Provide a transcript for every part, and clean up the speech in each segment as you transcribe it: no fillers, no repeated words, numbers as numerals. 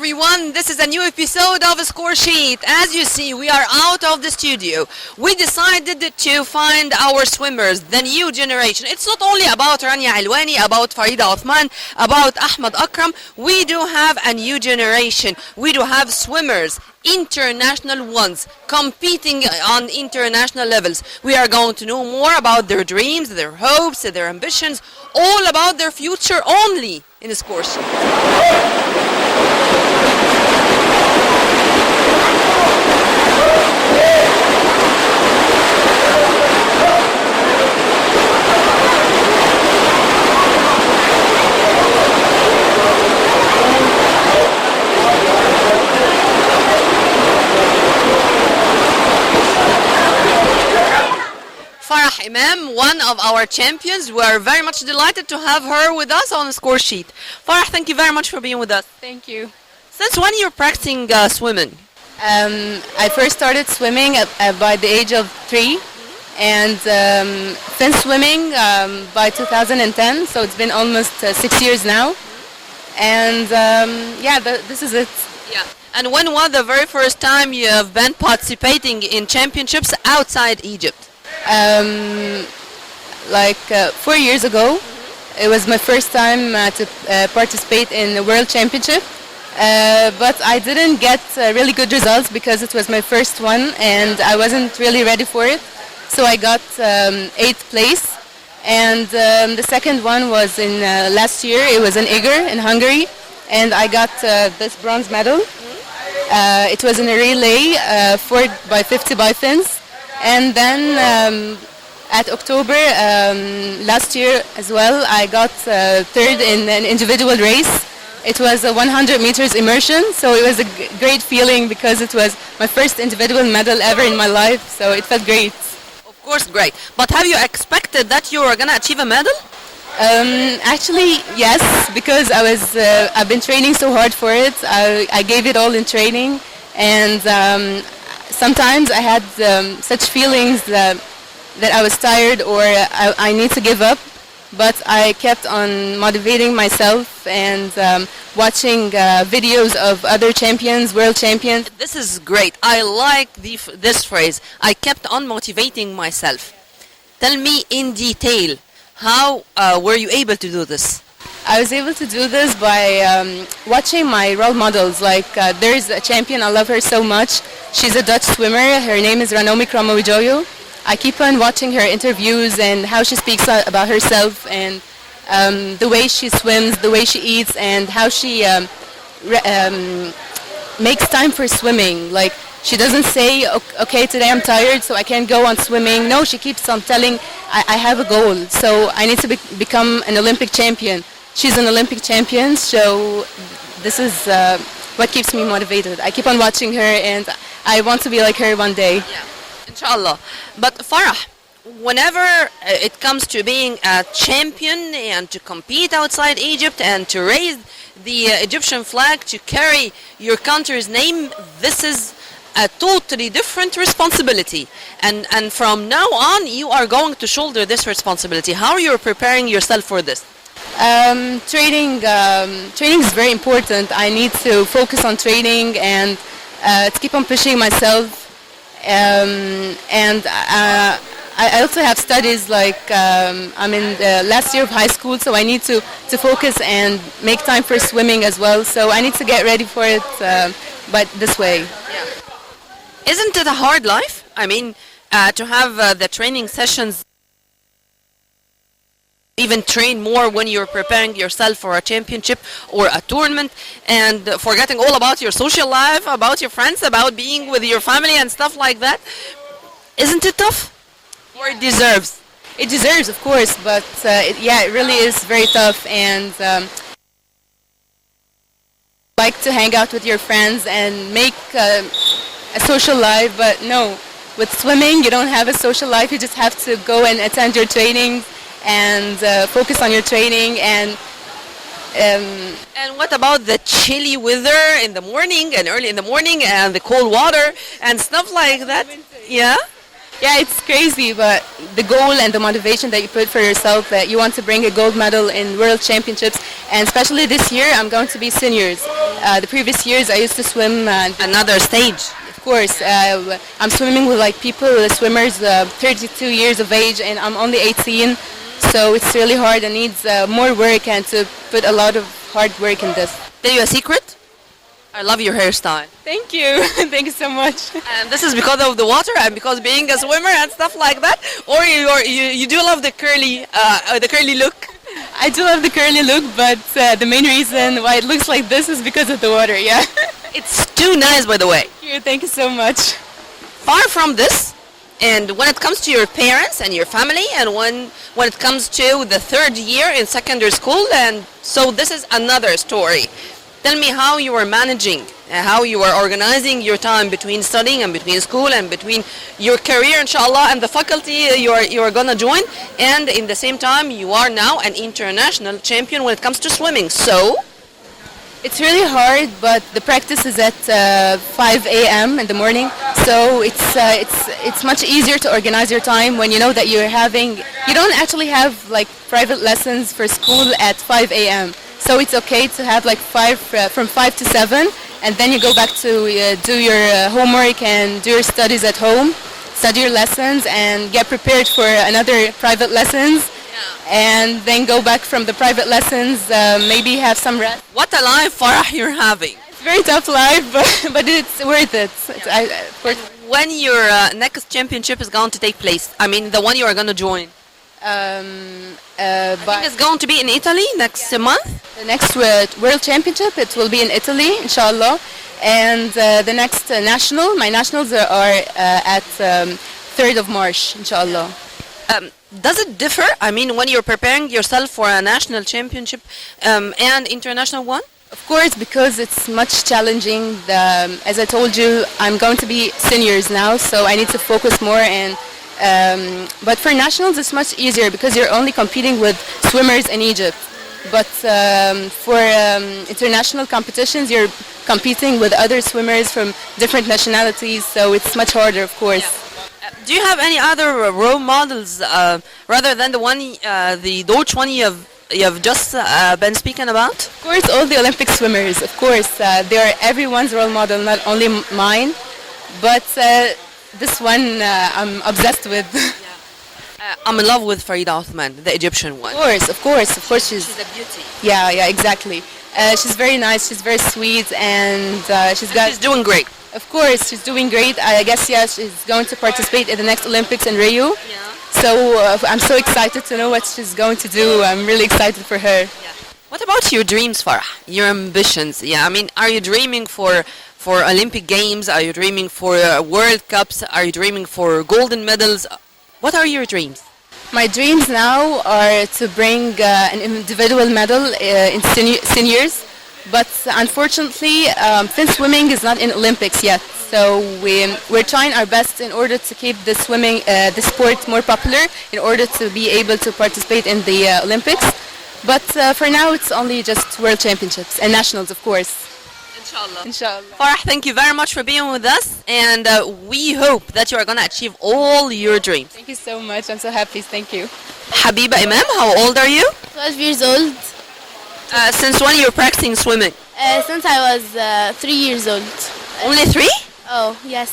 everyone, this is a new episode of Score Sheet. As you see, we are out of the studio. We decided to find our swimmers, the new generation. It's not only about Rania Alwani, about Farida Othman, about Ahmed Akram. We do have a new generation. We do have swimmers, international ones, competing on international levels. We are going to know more about their dreams, their hopes, their ambitions, all about their future only in Score Sheet. Farah Imam, one of our champions. We are very much delighted to have her with us on the Score Sheet. Farah, thank you very much for being with us. Thank you. Since when you're practicing swimming? I first started swimming by the age of 3 and been swimming by 2010, so it's been almost 6 years now. And this is it. Yeah. And when was the very first time you have been participating in championships outside Egypt? 4 years ago. It was my first time to participate in the World Championship. But I didn't get really good results because it was my first one and I wasn't really ready for it. So I got 8th place. And the second one was in last year. It was in Eger in Hungary. And I got this bronze medal. It was in a relay 4 by 50 by fins. And then at October last year as well, I got third in an individual race. It was a 100 meters immersion, so it was a great feeling because it was my first individual medal ever in my life, so it felt great. Of course, great. But have you expected that you were going to achieve a medal? Actually, yes, because I've been training so hard for it. I gave it all in training, and sometimes I had such feelings that I was tired or I need to give up, but I kept on motivating myself and watching videos of other champions, world champions. This is great. I like this phrase. I kept on motivating myself. Tell me in detail, how were you able to do this? I was able to do this by watching my role models. There's a champion, I love her so much. She's a Dutch swimmer. Her name is Ranomi Kromowidjojo. I keep on watching her interviews and how she speaks about herself and the way she swims, the way she eats, and how she makes time for swimming. Like, she doesn't say, okay, today I'm tired, so I can't go on swimming. No, she keeps on telling, I have a goal, so I need to become an Olympic champion. She's an Olympic champion, so this is what keeps me motivated. I keep on watching her, and I want to be like her one day. Yeah, inshallah. But Farah, whenever it comes to being a champion and to compete outside Egypt and to raise the Egyptian flag, to carry your country's name, this is a totally different responsibility. And from now on, you are going to shoulder this responsibility. How are you preparing yourself for this? Training is very important. I need to focus on training and to keep on pushing myself. I also have studies, I'm in the last year of high school, so I need to focus and make time for swimming as well. So I need to get ready for it, but this way. Yeah. Isn't it a hard life? I mean, to have the training sessions, even train more when you're preparing yourself for a championship or a tournament, and forgetting all about your social life, about your friends, about being with your family and stuff like that. Isn't it tough? Or it deserves? It deserves, of course, but it really is very tough, and like to hang out with your friends and make a social life, but no, with swimming you don't have a social life. You just have to go and attend your training and focus on your training. And what about the chilly weather in the morning and early in the morning and the cold water and stuff like that? Yeah? Yeah, it's crazy, but the goal and the motivation that you put for yourself that you want to bring a gold medal in World Championships, and especially this year, I'm going to be seniors. The previous years, I used to swim. Another stage. Of course, I'm swimming with like people, swimmers, 32 years of age, and I'm only 18. So it's really hard and needs more work and to put a lot of hard work in this. Tell you a secret? I love your hairstyle. Thank you. Thank you so much. And this is because of the water and because being a swimmer and stuff like that? Or you do love the curly look? I do love the curly look, but the main reason why it looks like this is because of the water, yeah. It's too nice, by the way. Thank you so much. Far from this, and when it comes to your parents and your family, and when it comes to the third year in secondary school, and so this is another story. Tell me how you are managing, how you are organizing your time between studying and between school and between your career, inshallah, and the faculty you are gonna join, and in the same time you are now an international champion when it comes to swimming. So It's really hard, but the practice is at 5 a.m. in the morning, so it's much easier to organize your time when you know that you don't actually have like private lessons for school at 5 a.m. So it's okay to have like from 5 to 7, and then you go back to do your homework and do your studies at home, study your lessons, and get prepared for another private lessons. And then go back from the private lessons, maybe have some rest. what a life, Farah, you're having. It's a very tough life, but it's worth it. When your next championship is going to take place, I mean the one you are going to join, I think But it's going to be in Italy next month. the next World Championship, it will be in Italy, inshallah. And the next my nationals are at 3rd of March, inshallah. Does it differ? I mean, when you're preparing yourself for a national championship and international one? Of course, because it's much challenging. As I told you, I'm going to be seniors now, so I need to focus more. But for nationals, it's much easier because you're only competing with swimmers in Egypt. But for international competitions, you're competing with other swimmers from different nationalities, so it's much harder, of course. Do you have any other role models rather than the Deutsch one you've just been speaking about? Of course, all the Olympic swimmers, of course, they are everyone's role model, not only mine. But this one I'm obsessed with. I'm in love with Farida Othman, the Egyptian one. Of course, she's a beauty. yeah, exactly. She's very nice, she's very sweet, and She's doing great. Of course, she's doing great. I guess, yes, she's going to participate in the next Olympics in Rio. So I'm so excited to know what she's going to do. I'm really excited for her. What about your dreams, Farah? Your ambitions? Yeah, I mean, are you dreaming for Olympic Games? Are you dreaming for World Cups? Are you dreaming for golden medals? What are your dreams? My dreams now are to bring an individual medal in seniors. But unfortunately, Finnish swimming is not in Olympics yet. So we're trying our best in order to keep the sport more popular, in order to be able to participate in the Olympics. But for now, it's only just World Championships and nationals, of course. Inshallah. Farah, thank you very much for being with us, and we hope that you are going to achieve all your dreams. Thank you so much. I'm so happy. Thank you. Habiba Imam, how old are you? 12 years old. Since when you're practicing swimming? Since I was 3 years old. Only 3? Oh, yes.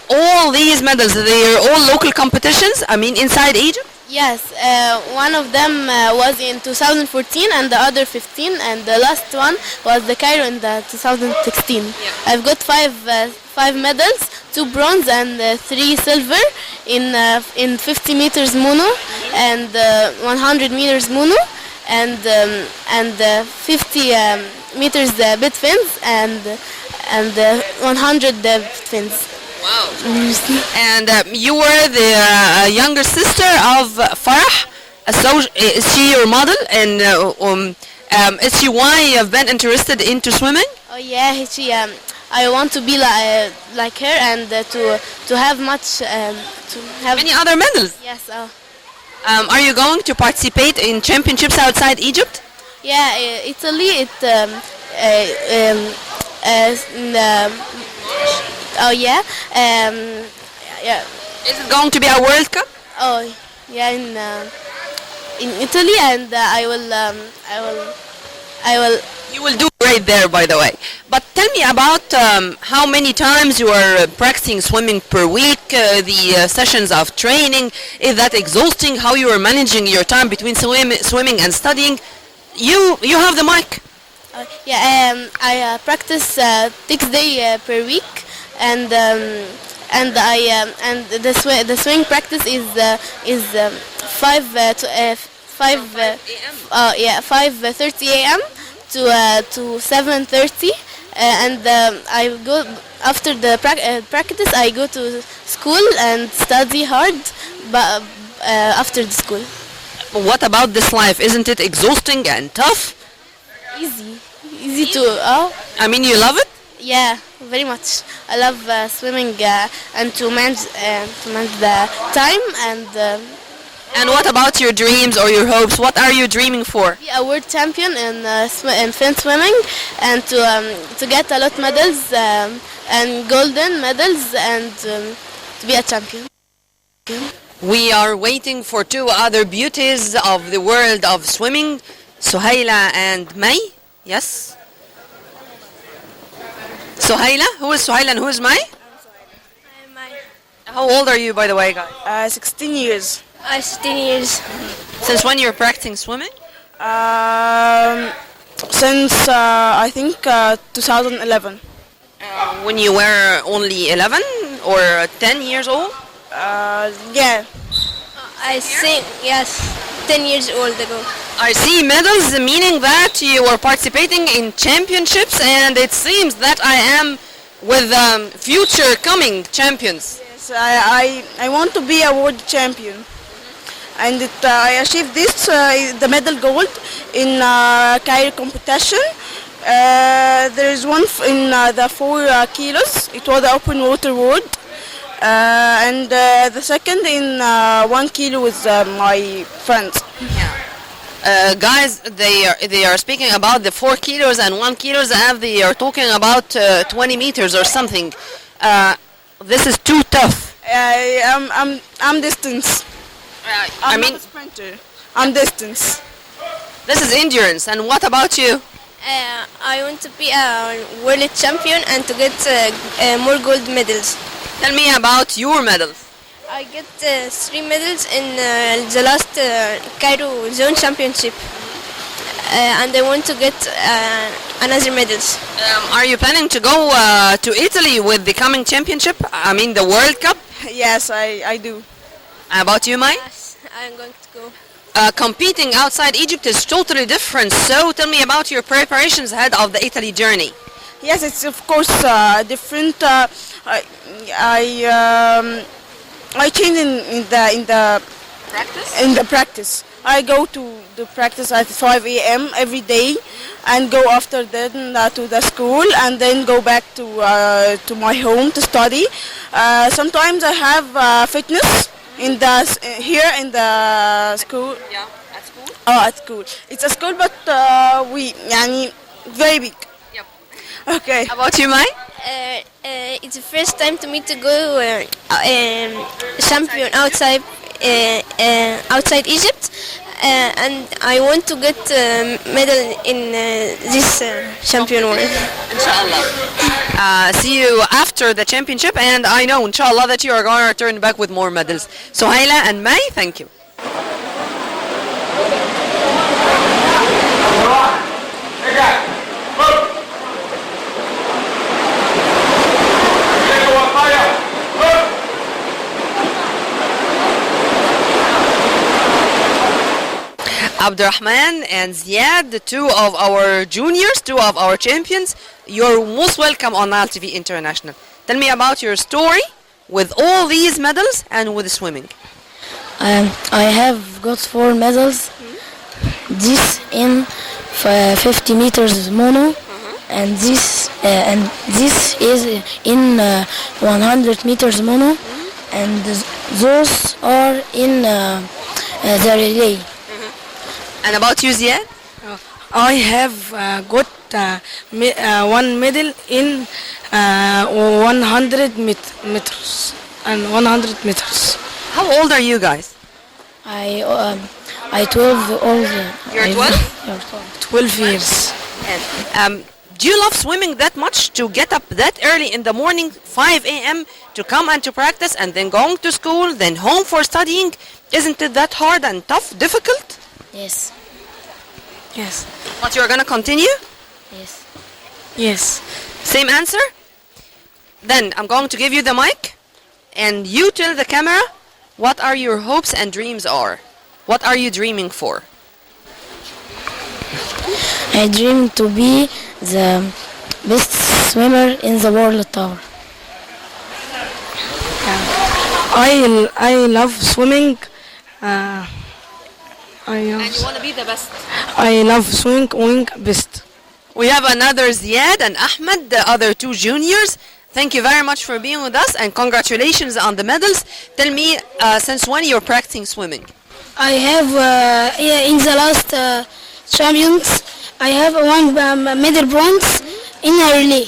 All these medals, they're all local competitions? I mean, inside Egypt? Yes, one of them was in 2014 and the other 15, and the last one was the Cairo in the 2016. I've got five medals, 2 bronze and 3 silver in 50 meters mono and 100 meters mono and 50 meters bit fins and 100 bit fins. Wow. And you were the younger sister of Farah. So is she your model? And is she why you've been interested into swimming? Oh yeah, I want to be like her and to have much to have Many other medals. Yes. Are you going to participate in championships outside Egypt? Yeah, Italy. Oh yeah. Yeah. Is it going to be a World Cup? Oh, yeah, in Italy, and I will. You will do great there, by the way. But tell me about how many times you are practicing swimming per week, the sessions of training. Is that exhausting? How you are managing your time between swimming and studying? You have the mic. I practice 6 days per week, and the swing practice is 5:30 a.m. to 7:30, and I go after the practice. I go to school and study hard, but after the school. What about this life? Isn't it exhausting and tough? Easy to. I mean, you love it? Yeah, very much. I love swimming and to manage the time and And what about your dreams or your hopes? What are you dreaming for? be a world champion in fin swimming, and to get a lot medals and golden medals, and to be a champion. We are waiting for two other beauties of the world of swimming, Suhaila and May. Yes? Suhaila? Who is Suhaila and who is May? How old are you, by the way, guys? 16 years. 16 years. Since when you're practicing swimming? Since I think 2011. When you were only 11 or 10 years old? Yeah. I think, yes, 10 years old ago. I see medals, meaning that you were participating in championships, and it seems that I am with future coming champions. Yes, I want to be a world champion. And I achieved this, the medal gold in Cairo competition. There is one in the 4 kilos. It was the open water world. And the second in 1 kilo with my friends. Guys, they are speaking about the 4 kilos and 1 kilos, and they are talking about 20 meters or something. This is too tough. I'm distance. I I'm mean, not a sprinter. I'm distance. this is endurance. And what about you? I want to be a world champion and to get more gold medals. Tell me about your medals. I get 3 medals in the last Cairo Zone Championship. And I want to get another medals. Are you planning to go to Italy with the coming championship? I mean, the World Cup? Yes, I do. About you, Mai? Yes, I'm going to go. Competing outside Egypt is totally different. So tell me about your preparations ahead of the Italy journey. Yes, it's of course different. I change in the Practice? in the practice. I go to the practice at 5 a.m. every day, and go after that to the school, and then go back to my home to study. Sometimes I have fitness in the here in the school. Yeah, at school? Oh, at school. It's a school, but very big. Yep. Okay. About you, Mai? It's the first time to me to go champion outside Egypt, and I want to get medal in this champion world. Inshallah. See you after the championship, and I know, inshallah, that you are going to return back with more medals. So, Haila and May, thank you. Abdurrahman and Ziad, the two of our juniors, two of our champions. You're most welcome on Nile TV International. Tell me about your story with all these medals and with swimming. I have got 4 medals. This in 50 meters mono, and this is in 100 meters mono, and those are in the relay. And about you, Ziad? I have got 1 medal in 100 meters. and 100 meters. How old are you guys? I 12 old. You're 12? Yeah, 12 years. And do you love swimming that much to get up that early in the morning, 5 a.m., to come and to practice and then going to school, then home for studying? Isn't it that hard and tough, difficult? Yes. Yes. But you're going to continue? Yes. Yes. Same answer? Then I'm going to give you the mic and you tell the camera what are your hopes and dreams are. What are you dreaming for? I dream to be the best swimmer in the world tower. I love swimming. And you want to be the best. I love swimming best. We have another Ziad and Ahmed, the other two juniors. Thank you very much for being with us and congratulations on the medals. Tell me, since when you're practicing swimming? I have in the last champions I have one medal bronze in a relay.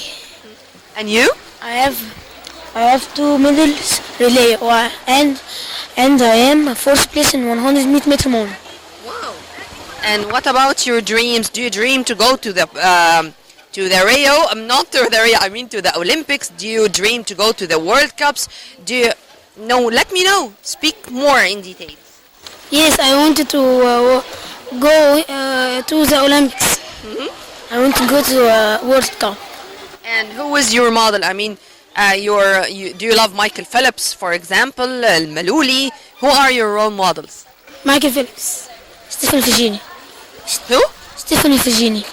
And you? I have 2 medals relay and I am fourth place in 100 meter mono. Wow. And what about your dreams? Do you dream to go to the Rio? Not to the Rio. I mean to the Olympics. Do you dream to go to the World Cups? Do you? No. Let me know. Speak more in detail. Yes, I wanted to go to the Olympics. I want to go to World Cup. And who is your model? I mean, do you love Michael Phelps, for example, Malouli? Who are your role models? Michael Phelps, Stefano Figini. Who? Stefano Figini.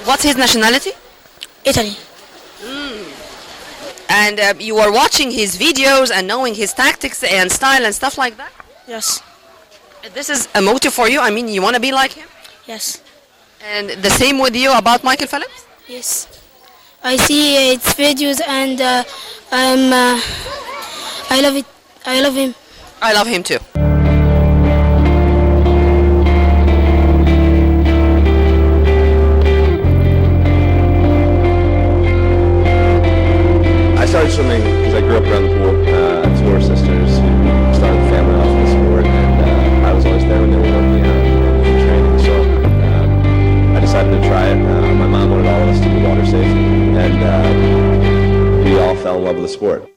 What's his nationality? Italy. And you are watching his videos and knowing his tactics and style and stuff like that? Yes. This is a motive for you? I mean, you want to be like him? Yes. And the same with you about Michael Phelps? Yes. I see its videos and I love it. I love him. I love him too. I started swimming because I grew up around the pool. Two of our sisters who started the family off in the sport, and I was always there when they were working out and training. So I decided to try it. My mom wanted all of us to be water safe, and we all fell in love with the sport.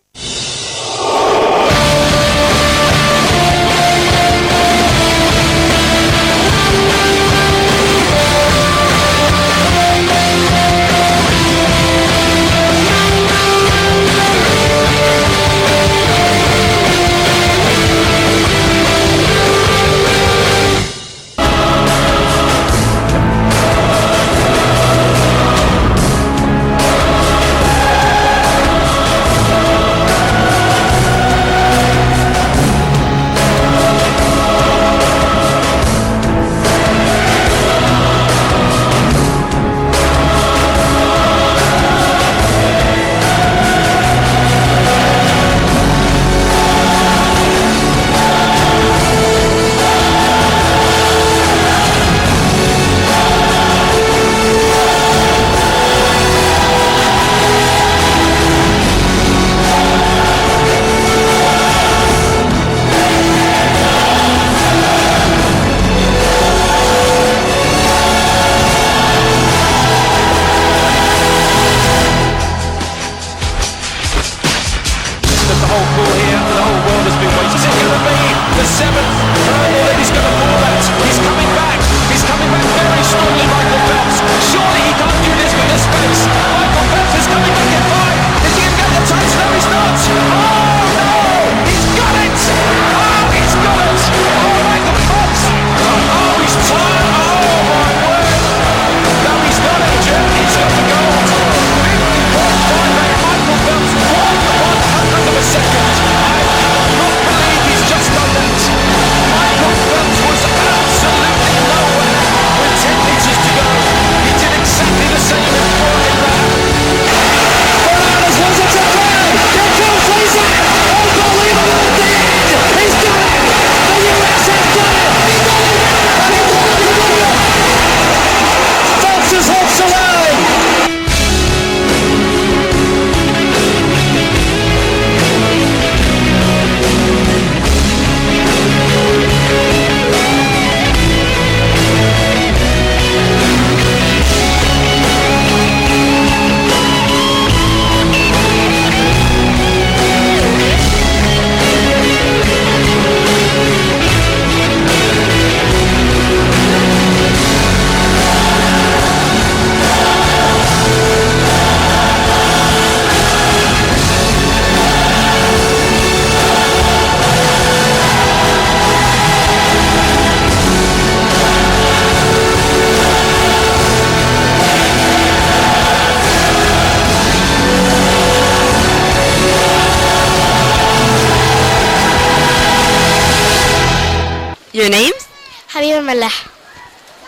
Your names? حبيبة ملاح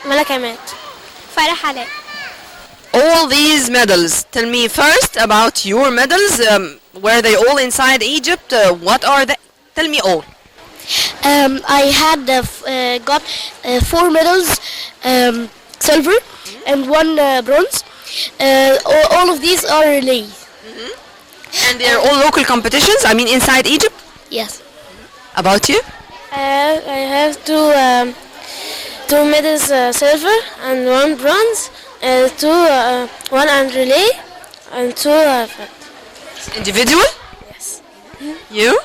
ملك عماد فرح علاء. All these medals. Tell me first about your medals. Were they all inside Egypt? What are they? Tell me all. I had got 4 medals, silver and 1 bronze. All of these are relay. And they're all local competitions? I mean inside Egypt? Yes. About you? I have 2 medals, silver and 1 bronze, 1 and relay, and 2 Individual? yes. You?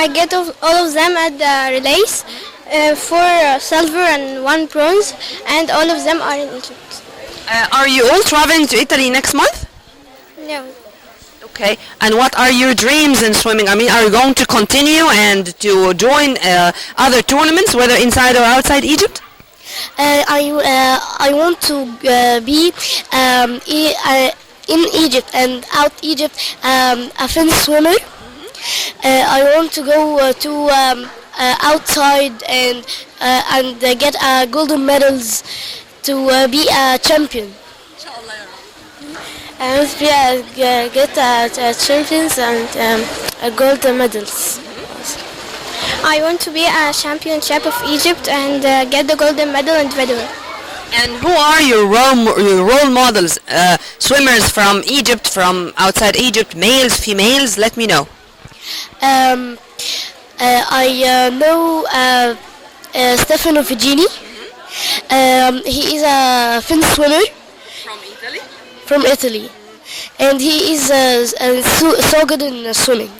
I get all of them at the relays, 4 silver and 1 bronze, and all of them are in Egypt. Are you all traveling to Italy next month? No. Okay. And what are your dreams in swimming? I mean, are you going to continue and to join other tournaments, whether inside or outside Egypt? I want to be in Egypt and out Egypt a Finnish swimmer. I want to go to outside and get golden medals to be a champion. I want to be get champions and gold medals. I want to be a championship of Egypt and get the golden medal and video. And who are your role models? Swimmers from Egypt, from outside Egypt, males, females? Let me know. I know Stefano Vigini. He is a Finnish swimmer From Italy? from Italy, and he is so good in swimming.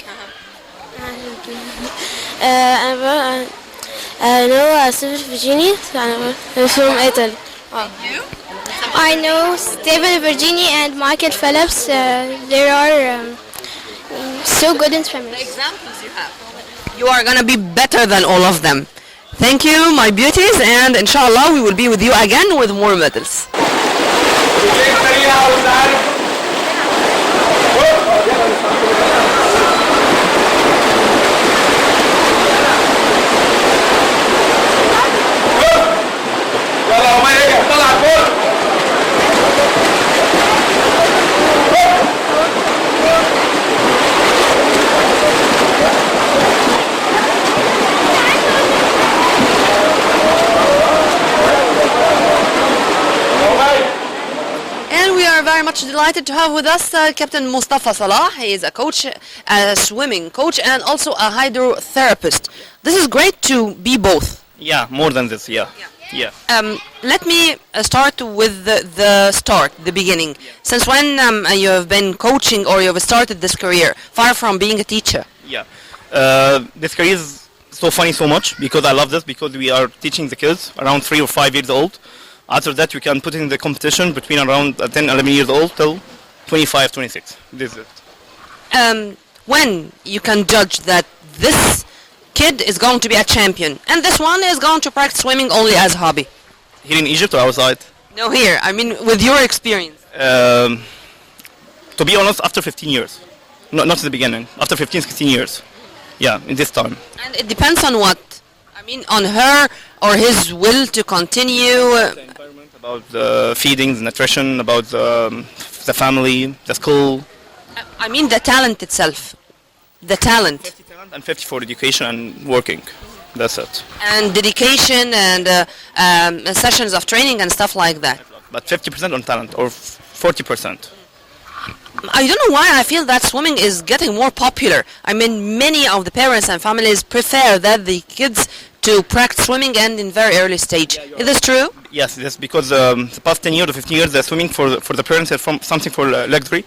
I know Stephen Virginie from Italy. I know Stephen Virginie and Michael Phelps. They are so good in swimming. Examples you have. You are gonna be better than all of them. Thank you, my beauties, and inshallah we will be with you again with more medals. And we are very much delighted to have with us Captain Mustafa Salah. He is a coach, a swimming coach, and also a hydrotherapist. This is great to be both. Yeah, more than this, yeah. Yeah. Let me start with the start, the beginning. Since when you have been coaching or you have started this career, far from being a teacher? Yeah. This career is so funny so much because I love this because we are teaching the kids around 3 or 5 years old. After that, we can put in the competition between around 10, 11 years old till 25, 26. This is it. When you can judge that this kid is going to be a champion and this one is going to practice swimming only as a hobby? Here in Egypt or outside? No, here. I mean, with your experience. To be honest, after 15 years. Not at the beginning. After 15, 16 years. Yeah, in this time. And it depends on what? I mean, on her or his will to continue. The environment, about the feeding, the nutrition, about the family, the school. I mean, the talent itself. The talent. 50 talent and 50 for education and working. That's it. And dedication and sessions of training and stuff like that. But 50% on talent or 40%. I don't know why I feel that swimming is getting more popular. I mean, many of the parents and families prefer that the kids to practice swimming and in very early stage. Is this true? Yes, yes, because the past 10 years or 15 years, the swimming for the parents is from something for luxury.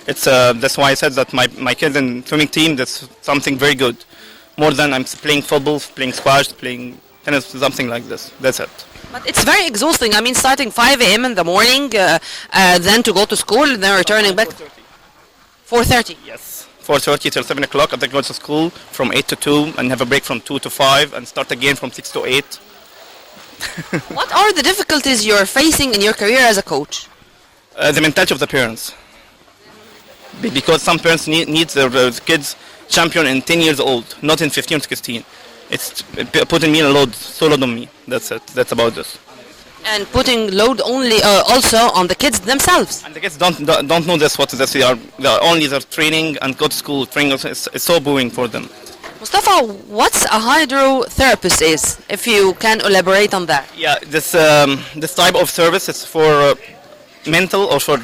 It's that's why I said that my kids in swimming team, that's something very good. More than I'm playing football, playing squash, playing tennis, something like this. That's it. But it's very exhausting. I mean, starting 5 a.m. in the morning, then to go to school, then returning back. 4:30. Yes. 4:30 till 7 o'clock, and then go to school from 8 to 2, and have a break from 2 to 5, and start again from 6 to 8. What are the difficulties you're facing in your career as a coach? The mentality of the parents. Because some parents need their kids champion in 10 years old, not in 15 or 16. It's putting me a load, so load on me. That's it. That's about this. And putting load only also on the kids themselves. And the kids don't know this. What this they are only their training and go to school. Training is so boring for them. Mustafa, what's a hydrotherapist is, if you can elaborate on that? Yeah, this type of service is for mental or for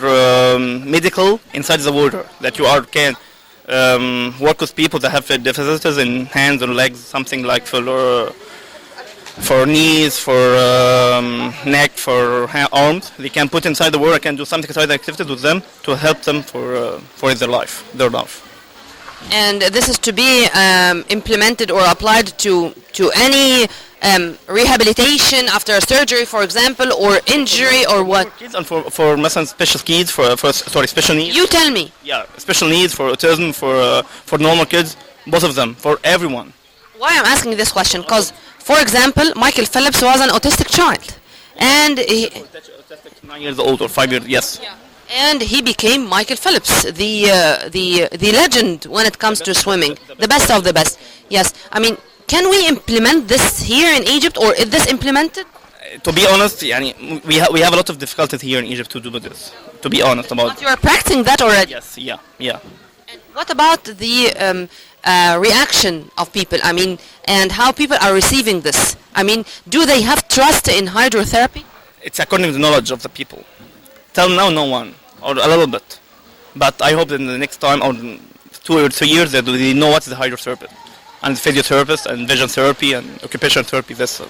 medical inside the water, that you can work with people that have deficits in hands or legs, something like for knees, for neck, for arms. They can put inside the water, can do something inside the activities with them to help them for their life. And this is to be implemented or applied to any rehabilitation after a surgery, for example, or injury, or what? For kids and for special kids, special needs. You tell me. Yeah, special needs, for autism, for normal kids, both of them, for everyone. Why I'm asking this question? Because, for example, Michael Phelps was an autistic child, and he, 9 years old or 5 years, yes. and he became Michael Phelps, the legend when it comes to swimming, the best of the best. Yes, I mean, can we implement this here in Egypt, or is this implemented? To be honest, we have a lot of difficulties here in Egypt to do this. To be honest about. But you are practicing that already. Yes, yeah. And what about the reaction of people? I mean, and how people are receiving this? I mean, do they have trust in hydrotherapy? It's according to the knowledge of the people. Till now, no one, or a little bit. But I hope that in the next time, or 2 or 3 years, that they know what is the hydrotherapy, and physiotherapist, and vision therapy, and occupational therapy. That's.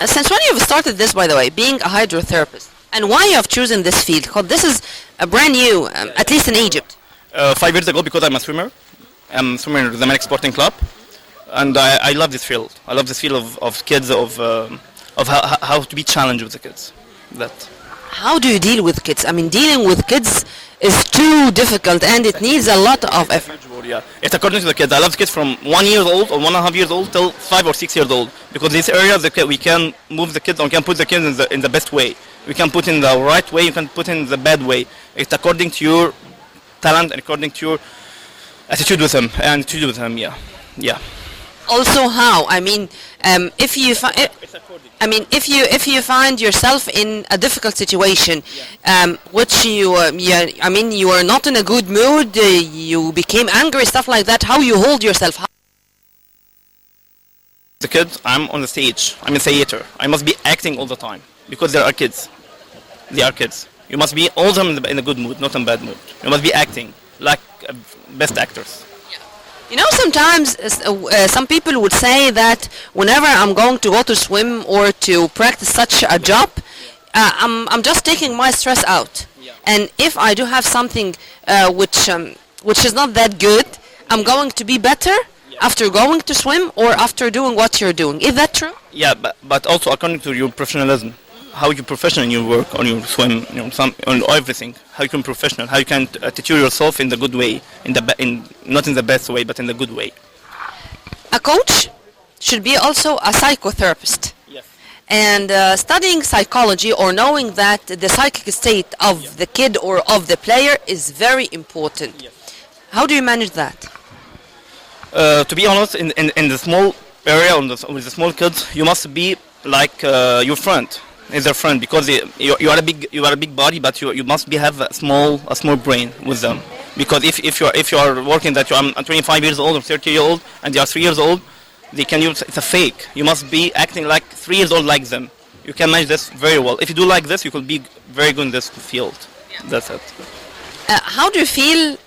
Since when you've started this, by the way, being a hydrotherapist, and why you have chosen this field? Because this is a brand new, at least in Egypt. 5 years ago, because I'm a swimmer. I'm a swimmer in the Zamalek Sporting Club, and I love this field. I love this field of kids, of how to be challenged with the kids. That. How do you deal with kids? I mean, dealing with kids is too difficult, and it needs a lot of effort. Yeah, it's according to the kids. I love kids from 1 year old or 1.5 years old till 5 or 6 years old, because this area we can move the kids, or we can put the kids in the best way. We can put in the right way. You can put in the bad way. It's according to your talent and according to your attitude with them and attitude with them. Yeah. Also, how? I mean, if you find yourself in a difficult situation, which you are not in a good mood, you became angry, stuff like that. How you hold yourself? The kids, I'm on the stage. I'm a theater. I must be acting all the time because there are kids. They are kids. You must be all of them in a good mood, not in a bad mood. You must be acting like best actors. You know, sometimes some people would say that whenever I'm going to go to swim or to practice such a job, I'm just taking my stress out. Yeah. And if I do have something which is not that good, I'm going to be better after going to swim or after doing what you're doing. Is that true? Yeah, but also according to your professionalism, how you professional in your work, on your swim, on everything. How you can professional, how you can attitude yourself in the good way, not in the best way, but in the good way. A coach should be also a psychotherapist. Yes. And studying psychology or knowing that the psychic state of the kid or of the player is very important. Yes. How do you manage that? To be honest, in the small area, with the small kids, you must be like your friend. Is their friend, because you are a big body, but you must have a small brain with them. Because if you are working that I'm 25 years old or 30 years old and they are 3 years old, they can use it's a fake. You must be acting like 3 years old like them. You can manage this very well. If you do like this, you could be very good in this field. That's it. How do you feel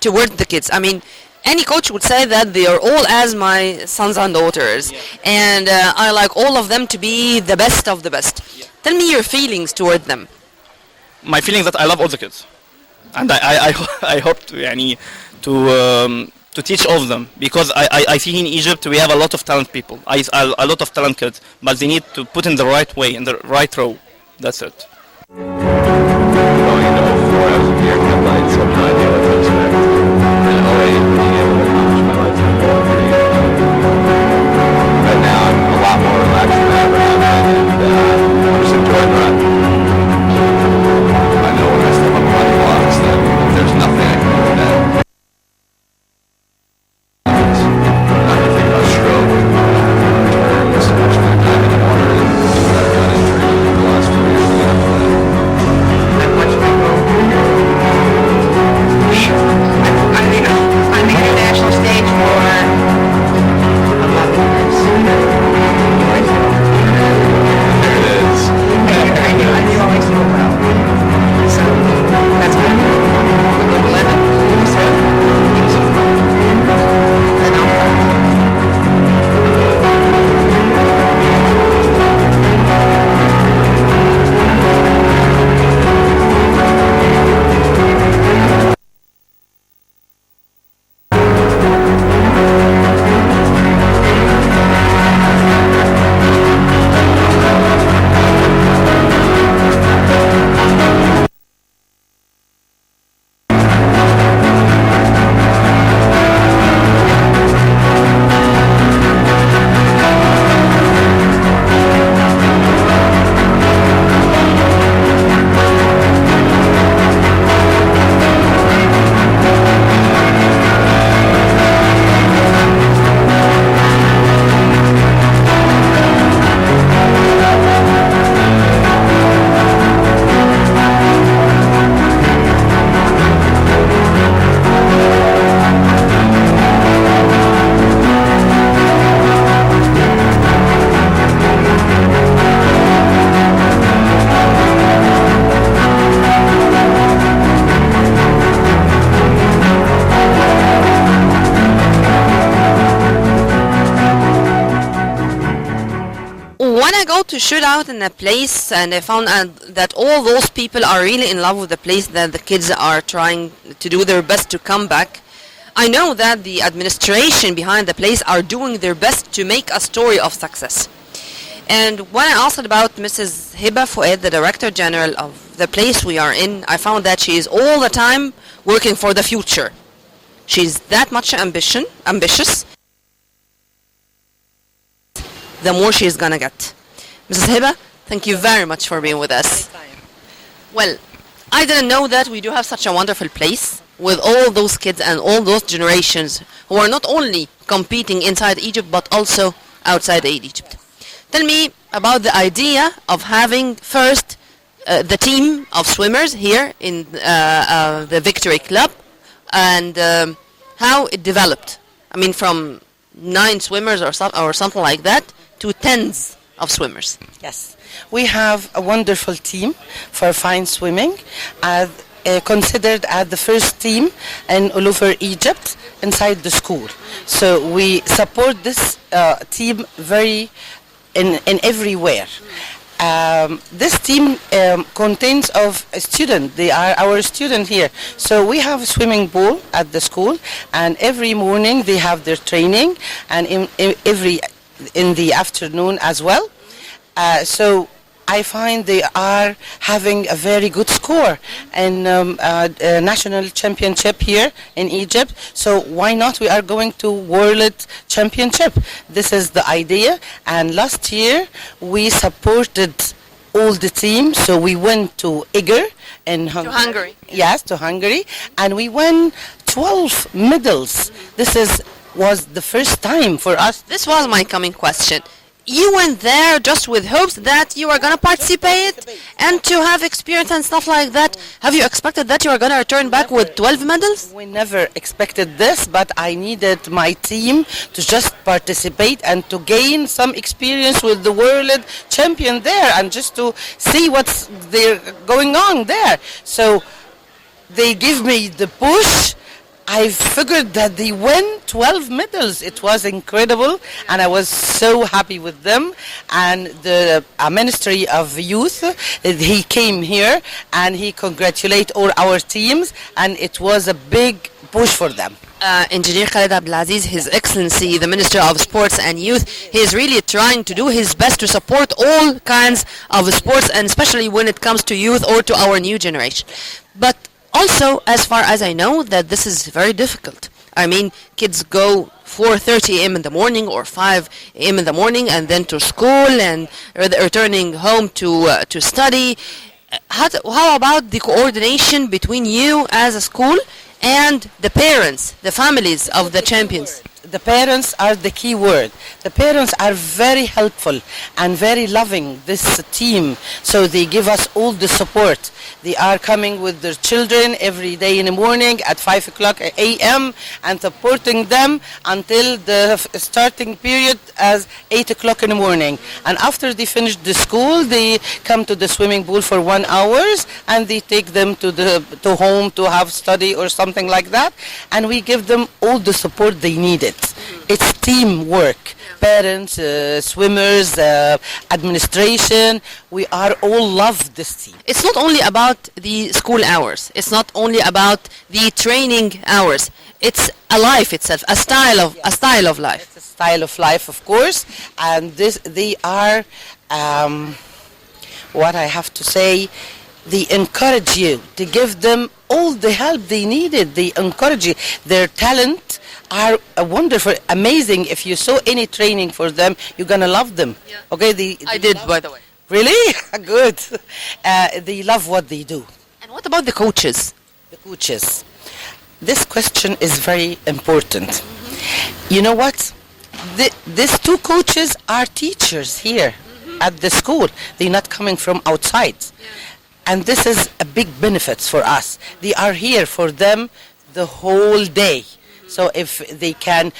toward the kids? I mean, any coach would say that they are all as my sons and daughters, and I like all of them to be the best of the best. Tell me your feelings toward them. My feeling is that I love all the kids, and I hope to teach all of them, because I see in Egypt we have a lot of talent people, a lot of talent kids, but they need to put in the right way, in the right row. That's it. Going into 04, I was a deer headlights, so no idea what to expect. And 08, being able to accomplish my lifetime goal, but now I'm a lot more relaxed than I ever have been, and I'm just enjoying the ride. I know when I step up on the blocks that there's nothing I can do with that. Not to think about stroke, about to shoot out in a place, and I found out that all those people are really in love with the place, that the kids are trying to do their best to come back. I know that the administration behind the place are doing their best to make a story of success. And when I asked about Mrs. Hiba Fouad, the Director General of the place we are in, I found that she is all the time working for the future. She's that much ambitious, the more she's gonna get. Mrs. Hiba, thank you very much for being with us. Well, I didn't know that we do have such a wonderful place with all those kids and all those generations who are not only competing inside Egypt but also outside Egypt. Tell me about the idea of having first the team of swimmers here in the Victory Club, and how it developed. I mean, from 9 swimmers or something like that to tens of swimmers. Yes, we have a wonderful team for fine swimming, considered as the first team in all over Egypt inside the school. So we support this team very in everywhere. This team contains of a student. They are our student here. So we have a swimming pool at the school, and every morning they have their training, and in the afternoon as well. So I find they are having a very good score in national championship here in Egypt. So why not? We are going to World Championship. This is the idea. And last year we supported all the teams. So we went to Eger in Hungary. To Hungary. Yes, to Hungary. And we won 12 medals. This was the first time for us. This was my coming question. You went there just with hopes that you were going to participate and to have experience and stuff like that. Have you expected that you were going to return back with 12 medals? We never expected this, but I needed my team to just participate and to gain some experience with the world champion there, and just to see what's there going on there. So they give me the push. I figured that they win 12 medals. It was incredible, and I was so happy with them. And the Ministry of Youth, he came here and he congratulated all our teams, and it was a big push for them. Engineer Khaled Abdelaziz, His Excellency, the Minister of Sports and Youth, he is really trying to do his best to support all kinds of sports, and especially when it comes to youth or to our new generation. But also, as far as I know, that this is very difficult. I mean, kids go 4:30 a.m. in the morning or 5 a.m. in the morning, and then to school, and returning home to study. How about the coordination between you as a school and the parents, the families of the champions? The parents are the key word. The parents are very helpful and very loving, this team. So they give us all the support. They are coming with their children every day in the morning at 5 o'clock a.m. and supporting them until the starting period as 8 o'clock in the morning. And after they finish the school, they come to the swimming pool for 1 hour, and they take them to home to have study or something like that. And we give them all the support they needed. It's teamwork. Parents, swimmers, administration, we are all love this team. It's not only about the school hours. It's not only about the training hours. It's a life itself, a style of life. It's a style of life, of course, and they are what I have to say. They encourage you to give them all the help they needed. They encourage you. Their talent are wonderful, amazing. If you saw any training for them, you're gonna love them. Yeah. Okay, I did, by the way. Really? Good. They love what they do. And what about the coaches? The coaches. This question is very important. You know what? These 2 coaches are teachers here at the school. They're not coming from outside. And this is a big benefit for us. They are here for them the whole day. So if they can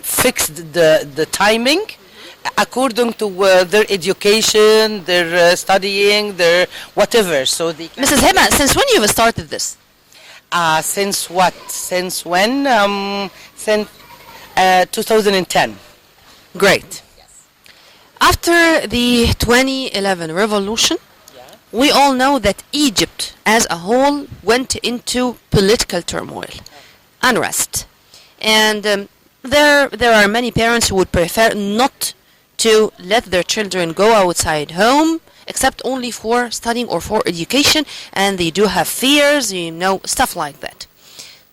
fix the timing according to their education, their studying, their whatever. So they can. Mrs. Hiba, since when you've started this? Since what? Since when? Since 2010. Great. After the 2011 revolution, we all know that Egypt as a whole went into political turmoil, unrest. And there are many parents who would prefer not to let their children go outside home, except only for studying or for education, and they do have fears, stuff like that.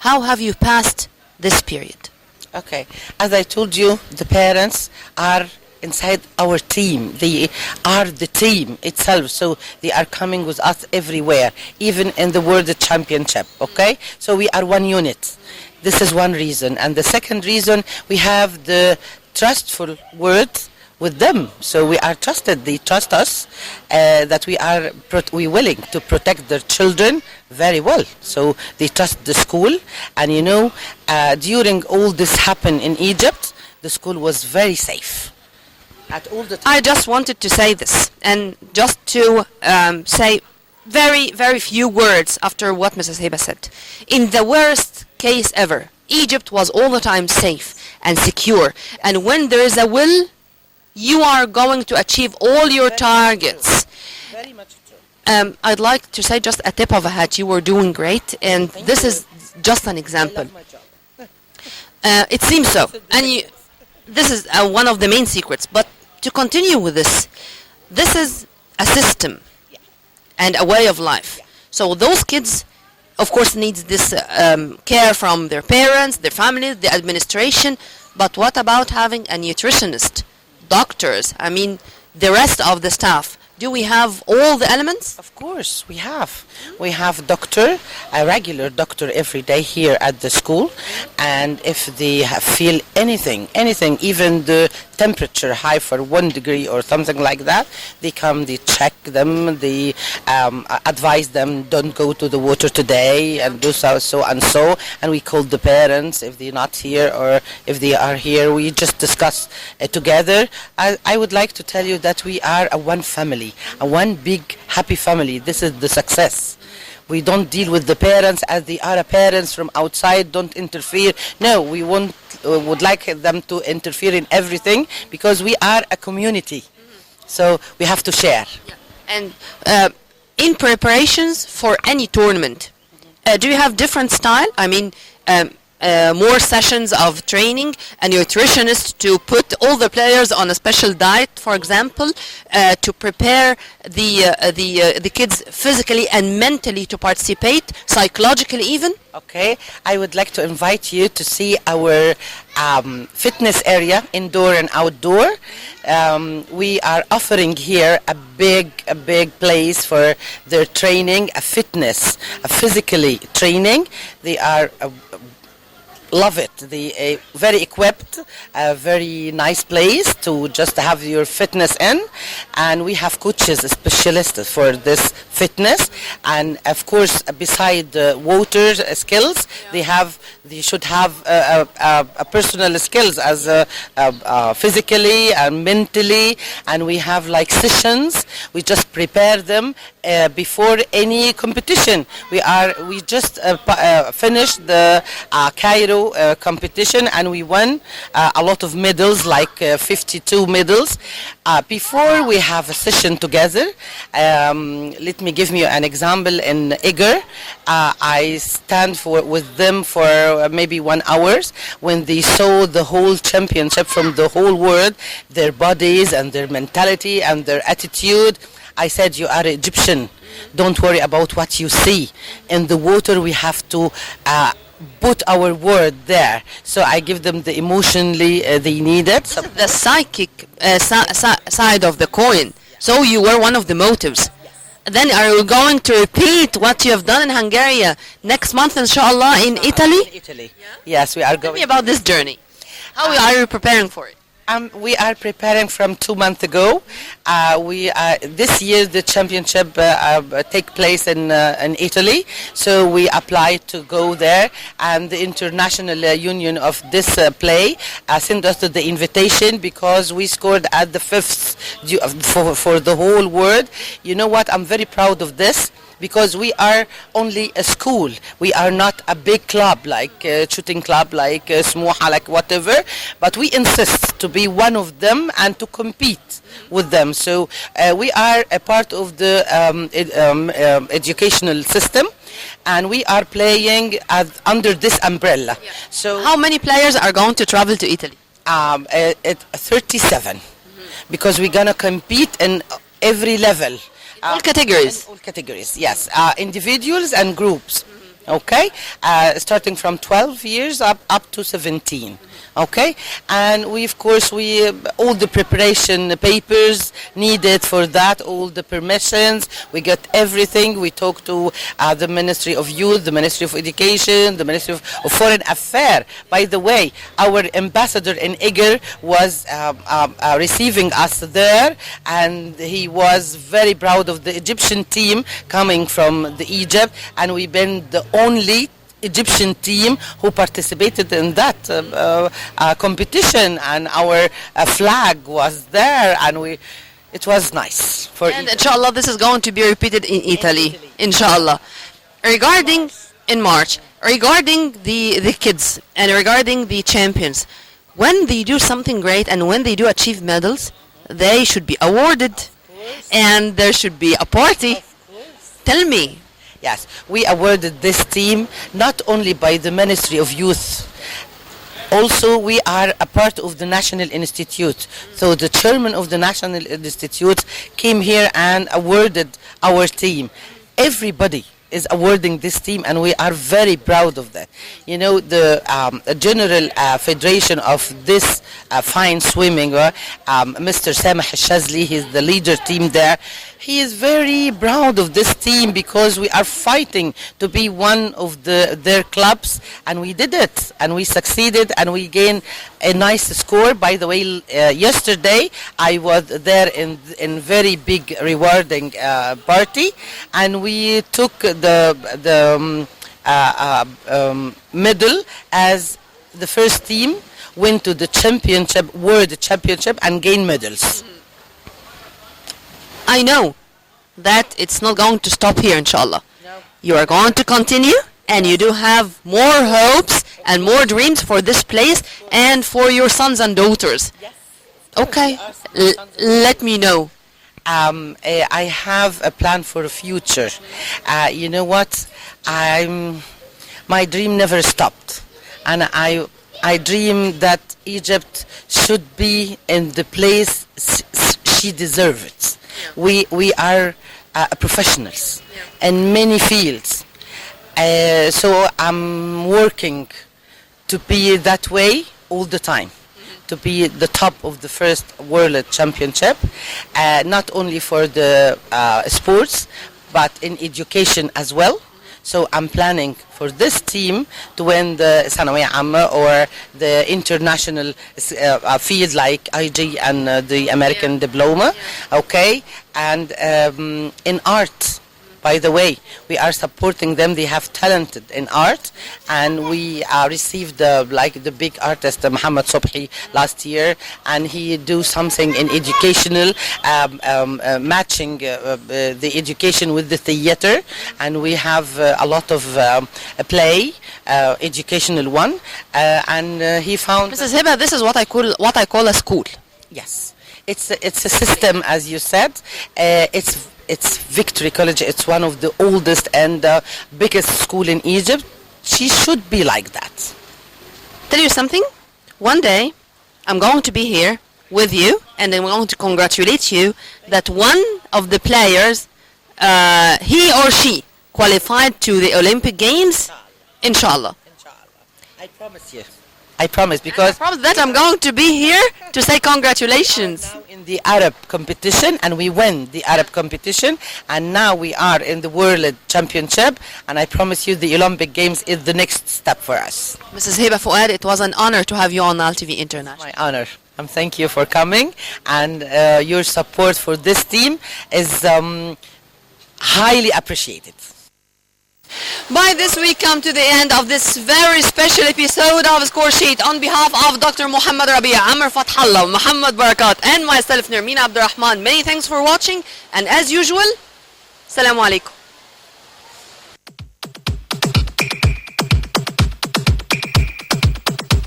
How have you passed this period? Okay, as I told you, the parents are inside our team. They are the team itself, so they are coming with us everywhere, even in the World Championship, okay? So we are one unit. This is one reason. And the second reason, we have the trustful word with them. So we are trusted. They trust us that we willing to protect their children very well. So they trust the school. And during all this happened in Egypt, the school was very safe. At all the time. I just wanted to say this, and just to say very, very few words after what Mrs. Heba said. In the worst case ever, Egypt was all the time safe and secure. And when there is a will, you are going to achieve all your targets. Very much true. I'd like to say just a tip of a hat. You were doing great, and this is just an example. I love my job. It seems so. And this is one of the main secrets. But to continue with this is a system and a way of life. So those kids, of course, needs this care from their parents, their families, the administration. But what about having a nutritionist, doctors, the rest of the staff? Do we have all the elements? Of course, we have. We have a regular doctor every day here at the school. And if they feel anything, even the temperature high for 1 degree or something like that, they come, they check them, they advise them, don't go to the water today and do so and so. And we call the parents if they're not here, or if they are here, we just discuss together. I would like to tell you that we are a one family, a one big happy family. This is the success. We don't deal with the parents as they are parents from outside, don't interfere. No, we would like them to interfere in everything, because we are a community. So we have to share. And in preparations for any tournament, do you have different style? More sessions of training, a nutritionist to put all the players on a special diet, for example, to prepare the kids physically and mentally to participate, psychologically even? Okay, I would like to invite you to see our fitness area, indoor and outdoor. We are offering here a big place for their training, a fitness, a physically training. They are love it. The very equipped, a very nice place to just have your fitness in, and we have coaches, specialists for this fitness. And of course, beside the water skills, they should have a personal skills as physically and mentally. And we have like sessions. We just prepare them before any competition. We just finished the Cairo competition, and we won a lot of medals, like 52 medals. Before we have a session together, let me give you an example. In Eger, I stand with them for maybe 1 hour. When they saw the whole championship from the whole world, their bodies and their mentality and their attitude, I said, you are Egyptian. Don't worry about what you see. In the water, we have to put our word there. So I give them the emotionally they needed. The psychic side of the coin. So you were one of the motives. Then are you going to repeat what you have done in Hungary next month, inshallah, in Italy? In Italy. Yes, we are going. Tell me about this journey. How are you preparing for it? We are preparing from 2 months ago. This year the championship take place in Italy, so we applied to go there, and the international union of this play sent us the invitation, because we scored at the 5th for the whole world. You know what? I'm very proud of this. because we are only a school. We are not a big club like shooting club, like Smuha, like whatever. But we insist to be one of them and to compete with them. So we are a part of the educational system, and we are playing under this umbrella. So How many players are going to travel to Italy? at 37, because we're gonna compete in every level. All categories. All categories, yes. Individuals and groups. Okay, starting from 12 years up to 17. Okay, and we of course all the preparation papers needed for that, all the permissions, we get everything. We talk to the Ministry of Youth, the Ministry of Education, the Ministry of Foreign Affairs. By the way, our ambassador in Eger was receiving us there, and he was very proud of the Egyptian team coming from the Egypt, and we've been the only Egyptian team who participated in that competition, and our flag was there, and it was nice for And inshallah, this is going to be repeated in Italy. Inshallah. Regarding in March, regarding the kids and regarding the champions, when they do something great and when they do achieve medals, they should be awarded, and there should be a party. Tell me. Yes, we awarded this team not only by the Ministry of Youth, also we are a part of the National Institute. So the chairman of the National Institute came here and awarded our team. Everybody is awarding this team, and we are very proud of that. You know, the general federation of this fine swimming, Mr. Samah Shazli, he's the leader team there. He is very proud of this team because we are fighting to be one of their clubs, and we did it, and we succeeded, and we gained a nice score. By the way, yesterday I was there in very big rewarding party, and we took the medal as the first team went to the championship, world championship, and gained medals. I know that it's not going to stop here, inshallah. You are going to continue, and you do have more hopes and more dreams for this place and for your sons and daughters. Okay, let me know. I have a plan for the future. You know what? My dream never stopped, and I dream that Egypt should be in the place she deserves it. We are professionals in many fields, so I'm working to be that way all the time, to be the top of the first world championship, not only for the sports, but in education as well. So I'm planning for this team to win the Sanawiyya Amma or the international field like IG and the American diploma. Okay, and in art, by the way, we are supporting them. They have talented in art, and we received the big artist Muhammad Sobhi last year, and he do something in educational, matching the education with the theater, and we have a lot of play, educational one, and he found. Mrs. Hiba, this is what I call a school. Yes, it's a system, as you said. It's Victory College. It's one of the oldest and biggest school in Egypt. She should be like that. Tell you something. One day, I'm going to be here with you, and I'm going to congratulate you that one of the players, he or she, qualified to the Olympic Games. Inshallah. I promise you. I promise, because I promise that I'm going to be here to say congratulations. Now in the Arab competition, and we win the Arab competition, and now we are in the World Championship, and I promise you the Olympic Games is the next step for us. Mrs. Hiba Fuad, it was an honor to have you on Nile TV International. My honor. Thank you for coming, and your support for this team is highly appreciated. By this, we come to the end of this very special episode of Score Sheet. On behalf of Dr. Muhammad Rabia, Amr Fathallah, Muhammad Barakat, and myself, Nermina Abdurrahman, many thanks for watching. And as usual, Assalamu alaikum.